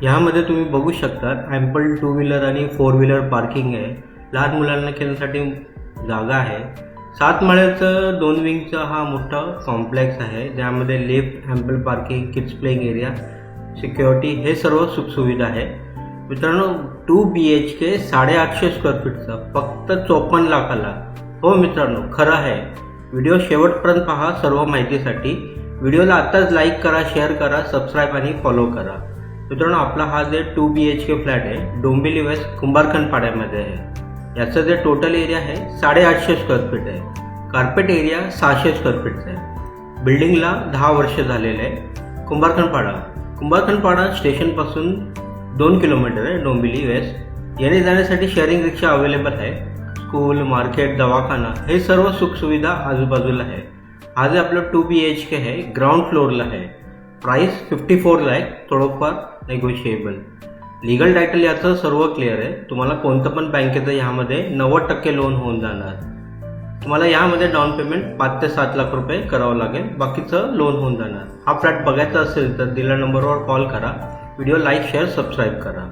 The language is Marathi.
यामध्ये तुम्ही बघू शकता ॲम्पल 2 व्हीलर आणि 4 व्हीलर पार्किंग आहे. लहान मुलांना खेळण्यासाठी जागा आहे. 7 माळ्याचं 2 विंगचा हा मोठा कॉम्प्लेक्स आहे, ज्यामध्ये lift, ample parking, kids playing area, security हे सर्व सुखसुविधा आहे. मित्रांनो, 2 BHK 850 स्क्वेअर फीटचा फक्त 54 लाखाला. हो मित्रांनो, खरं आहे. व्हिडिओ शेवटपर्यंत पहा सर्व माहितीसाठी. व्हिडिओला आत्ताच लाईक करा, शेअर करा, सबस्क्राईब आणि फॉलो करा. मित्रांनो, आपला हा जे 2 BHK फ्लॅट आहे डोंबिवली वेस्ट कुंभारखंड पाड्यामध्ये आहे. याचं जे टोटल एरिया आहे 850 स्क्वेअर फीट आहे. कार्पेट एरिया 600 स्क्वेअर फीटचा आहे. बिल्डिंगला 10 वर्ष झालेलं आहे. कुंभारखंड पाडा स्टेशनपासून 2 किलोमीटर आहे डोंबिवली वेस्ट. येणे जाण्यासाठी शेअरिंग रिक्षा अवेलेबल आहे. स्कूल, मार्केट, दवाखाना हे सर्व सुखसुविधा आजूबाजूला आहे. हा जे आपलं 2 BHK आहे ग्राउंड फ्लोअरला आहे. प्राइस 54 लाख, थोडंफार नेगोशिएबल. लीगल टायटल याचं सर्व क्लिअर आहे. तुम्हाला कोणतं पण बँकेचं यामध्ये 90% लोन होऊन जाणार. तुम्हाला यामध्ये डाऊन पेमेंट 5 ते 7 लाख रुपये करावं लागेल, बाकीचं लोन होऊन जाणार. हा फ्लॅट बघायचा असेल तर दिलेल्या नंबरवर कॉल करा. व्हिडिओ लाईक, शेअर, सबस्क्राईब करा.